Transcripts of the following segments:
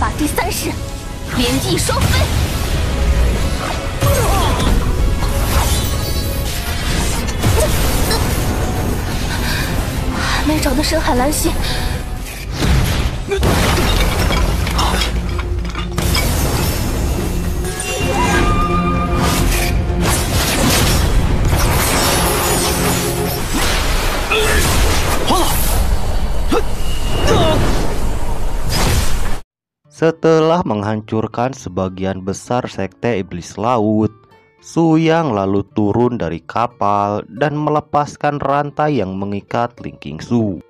法第三式，连翼双飞。还没找到深海蓝蜥。Setelah menghancurkan sebagian besar sekte iblis laut, Su Yang lalu turun dari kapal dan melepaskan rantai yang mengikat Ling Qingsu.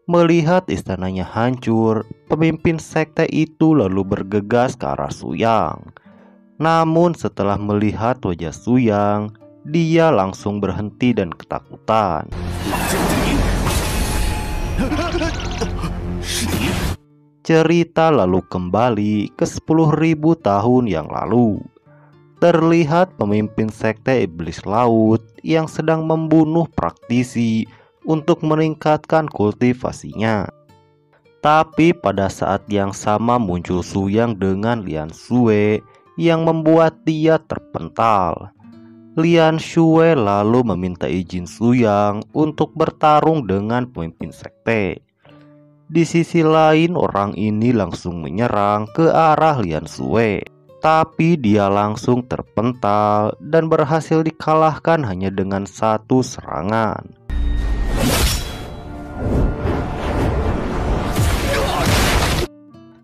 Melihat istananya hancur, pemimpin sekte itu lalu bergegas ke arah Su Yang. Namun setelah melihat wajah Su Yang, dia langsung berhenti dan ketakutan. Cerita lalu kembali ke 10.000 tahun yang lalu. Terlihat pemimpin sekte iblis laut yang sedang membunuh praktisi untuk meningkatkan kultivasinya. Tapi pada saat yang sama muncul Su Yang dengan Lian Xue yang membuat dia terpental. Lian Xue lalu meminta izin Su Yang untuk bertarung dengan pemimpin sekte. Di sisi lain, orang ini langsung menyerang ke arah Lian Xue, tapi dia langsung terpental dan berhasil dikalahkan hanya dengan satu serangan.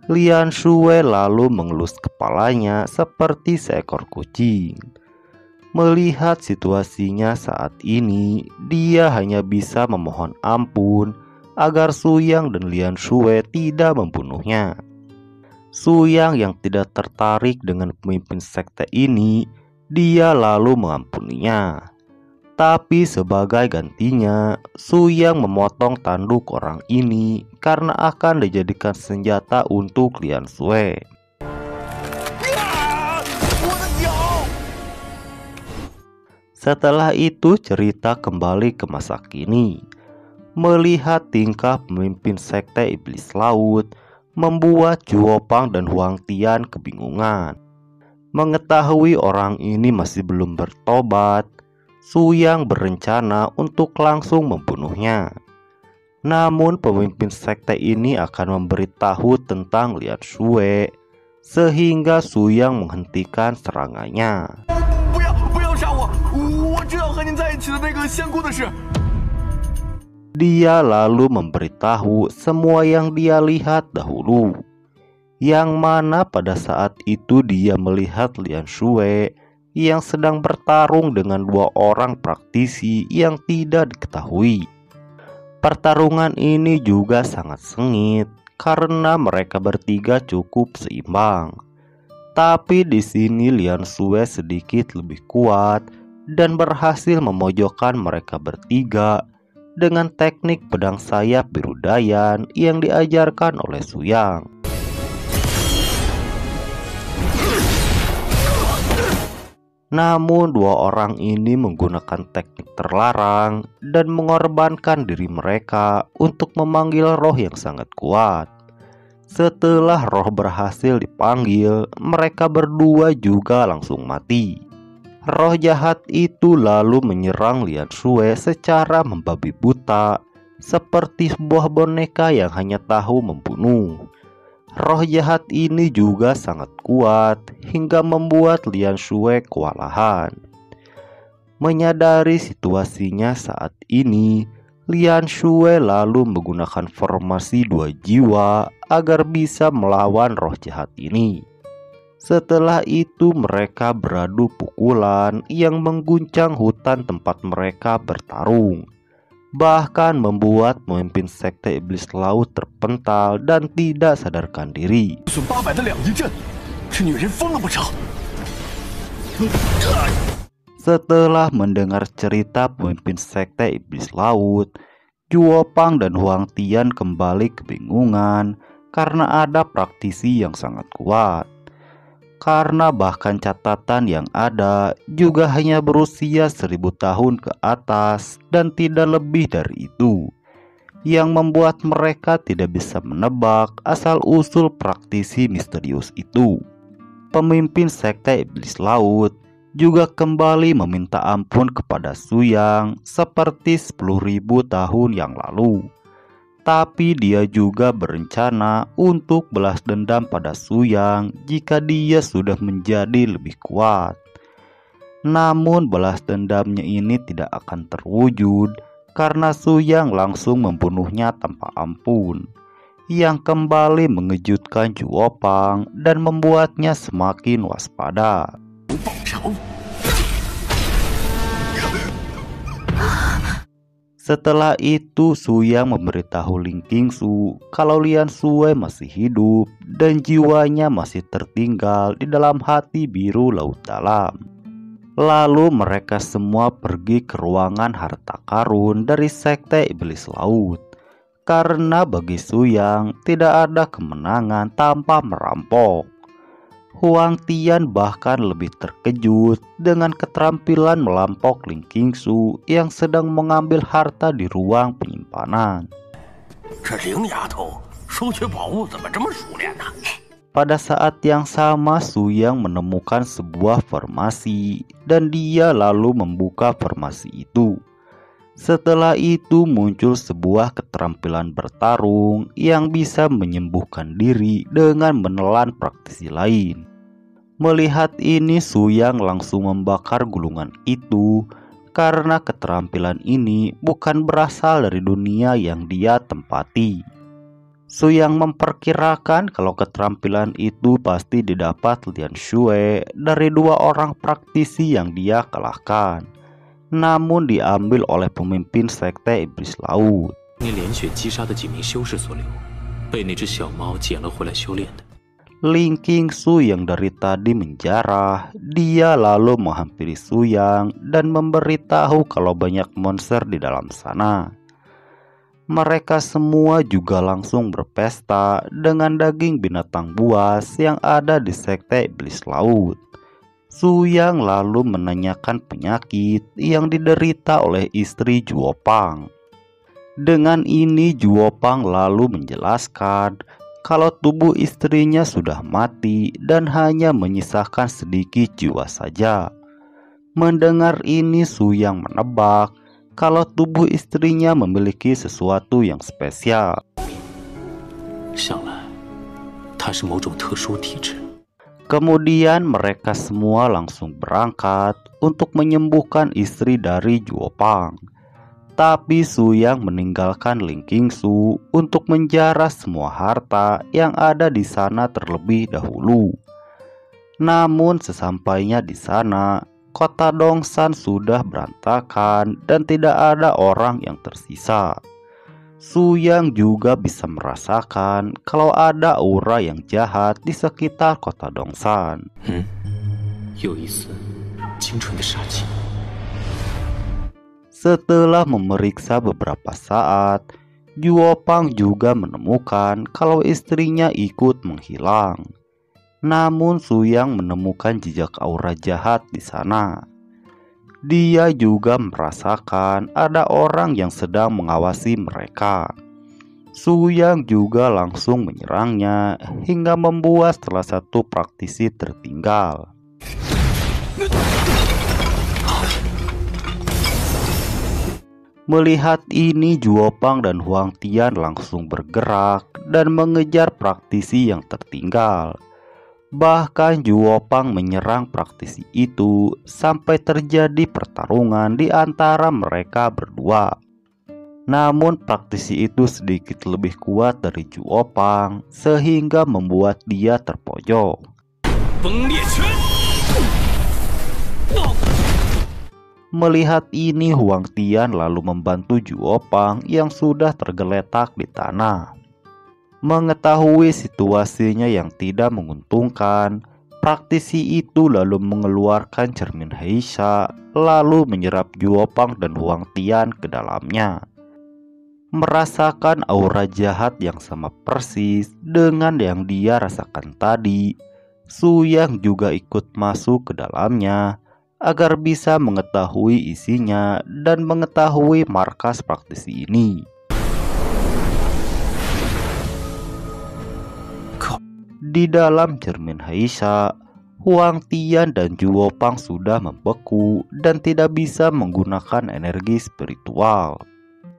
Lian Xue lalu mengelus kepalanya seperti seekor kucing. Melihat situasinya saat ini, dia hanya bisa memohon ampun agar Su Yang dan Lian Xue tidak membunuhnya. Su Yang yang tidak tertarik dengan pemimpin sekte ini, dia lalu mengampuninya. Tapi sebagai gantinya, Su Yang memotong tanduk orang ini karena akan dijadikan senjata untuk Lian Xue. Setelah itu cerita kembali ke masa kini. Melihat tingkah pemimpin sekte iblis laut membuat Juopang dan Huang Tian kebingungan. Mengetahui orang ini masih belum bertobat, Su Yang berencana untuk langsung membunuhnya. Namun pemimpin sekte ini akan memberitahu tentang Lian Xue, sehingga Su Yang menghentikan serangannya. Dia lalu memberitahu semua yang dia lihat dahulu, yang mana pada saat itu dia melihat Lian Xue yang sedang bertarung dengan dua orang praktisi yang tidak diketahui. Pertarungan ini juga sangat sengit karena mereka bertiga cukup seimbang. Tapi di sini Lian Xue sedikit lebih kuat dan berhasil memojokkan mereka bertiga dengan teknik pedang sayap biru Dayan yang diajarkan oleh Su Yang. Namun dua orang ini menggunakan teknik terlarang dan mengorbankan diri mereka untuk memanggil roh yang sangat kuat. Setelah roh berhasil dipanggil, mereka berdua juga langsung mati. Roh jahat itu lalu menyerang Lian Xue secara membabi buta, seperti sebuah boneka yang hanya tahu membunuh. Roh jahat ini juga sangat kuat hingga membuat Lian Xue kewalahan. Menyadari situasinya saat ini, Lian Xue lalu menggunakan formasi dua jiwa agar bisa melawan roh jahat ini. Setelah itu mereka beradu pukulan yang mengguncang hutan tempat mereka bertarung, bahkan membuat pemimpin sekte iblis laut terpental dan tidak sadarkan diri. Setelah mendengar cerita pemimpin sekte iblis laut, Juopang dan Huang Tian kembali kebingungan karena ada praktisi yang sangat kuat. Karena bahkan catatan yang ada juga hanya berusia 1000 tahun ke atas dan tidak lebih dari itu. yang membuat mereka tidak bisa menebak asal-usul praktisi misterius itu. Pemimpin sekte iblis laut juga kembali meminta ampun kepada Su Yang seperti 10.000 tahun yang lalu. Tapi dia juga berencana untuk balas dendam pada Su Yang jika dia sudah menjadi lebih kuat. Namun balas dendamnya ini tidak akan terwujud karena Su Yang langsung membunuhnya tanpa ampun, yang kembali mengejutkan Juopang dan membuatnya semakin waspada. Setelah itu Su Yang memberitahu Ling Qingsu kalau Lian Xue masih hidup dan jiwanya masih tertinggal di dalam hati biru laut dalam. Lalu mereka semua pergi ke ruangan harta karun dari sekte iblis laut. Karena bagi Su Yang tidak ada kemenangan tanpa merampok. Huang Tian bahkan lebih terkejut dengan keterampilan melampok Ling Qingsu yang sedang mengambil harta di ruang penyimpanan. Pada saat yang sama Su Yang menemukan sebuah formasi dan dia lalu membuka formasi itu. Setelah itu muncul sebuah keterampilan bertarung yang bisa menyembuhkan diri dengan menelan praktisi lain. Melihat ini Su Yang langsung membakar gulungan itu karena keterampilan ini bukan berasal dari dunia yang dia tempati. Su Yang memperkirakan kalau keterampilan itu pasti didapat Lian Xue dari 2 orang praktisi yang dia kalahkan. Namun diambil oleh pemimpin sekte iblis laut. Ling Qingsu yang dari tadi menjarah, dia lalu menghampiri Su Yang dan memberitahu kalau banyak monster di dalam sana. Mereka semua juga langsung berpesta dengan daging binatang buas yang ada di sekte iblis laut. Su Yang lalu menanyakan penyakit yang diderita oleh istri Juopang. Dengan ini Juopang lalu menjelaskan kalau tubuh istrinya sudah mati dan hanya menyisakan sedikit jiwa saja. Mendengar ini Su Yang menebak kalau tubuh istrinya memiliki sesuatu yang spesial. Kemudian mereka semua langsung berangkat untuk menyembuhkan istri dari Juopang. Tapi Su Yang meninggalkan Ling Qingsu untuk menjarah semua harta yang ada di sana terlebih dahulu. Namun sesampainya di sana, kota Dongshan sudah berantakan dan tidak ada orang yang tersisa. Su Yang juga bisa merasakan kalau ada aura yang jahat di sekitar kota Dongshan. Setelah memeriksa beberapa saat, Juopang juga menemukan kalau istrinya ikut menghilang. Namun Su Yang menemukan jejak aura jahat di sana. Dia juga merasakan ada orang yang sedang mengawasi mereka. Su Yang juga langsung menyerangnya hingga membuat salah satu praktisi tertinggal. Melihat ini Juopang dan Huang Tian langsung bergerak dan mengejar praktisi yang tertinggal. Bahkan Juopang menyerang praktisi itu sampai terjadi pertarungan di antara mereka berdua. Namun praktisi itu sedikit lebih kuat dari Juopang sehingga membuat dia terpojok. Melihat ini Huang Tian lalu membantu Juopang yang sudah tergeletak di tanah. Mengetahui situasinya yang tidak menguntungkan, praktisi itu lalu mengeluarkan cermin Heisha lalu menyerap Juopang dan Huang Tian ke dalamnya. Merasakan aura jahat yang sama persis dengan yang dia rasakan tadi, Su Yang juga ikut masuk ke dalamnya agar bisa mengetahui isinya dan mengetahui markas praktisi ini. Di dalam cermin Haisha, Huang Tian dan Zhuo Pang sudah membeku dan tidak bisa menggunakan energi spiritual.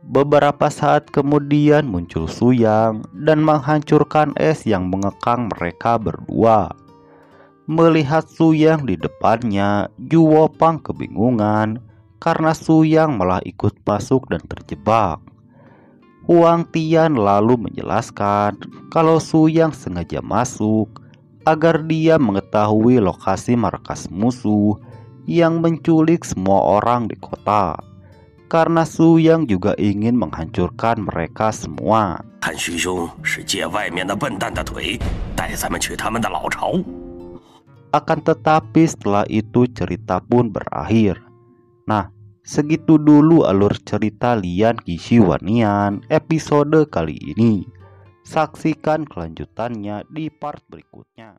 Beberapa saat kemudian muncul Su Yang dan menghancurkan es yang mengekang mereka berdua. Melihat Su Yang di depannya, Zhuo Pang kebingungan karena Su Yang malah ikut masuk dan terjebak. Huang Tian lalu menjelaskan kalau Su Yang sengaja masuk agar dia mengetahui lokasi markas musuh yang menculik semua orang di kota. Karena Su Yang juga ingin menghancurkan mereka semua. 看徐兄是借外面的笨蛋的腿，带咱们去他们的老巢。 Akan tetapi setelah itu cerita pun berakhir. Nah, segitu dulu alur cerita Lian Qixi Huanian episode kali ini. Saksikan kelanjutannya di part berikutnya.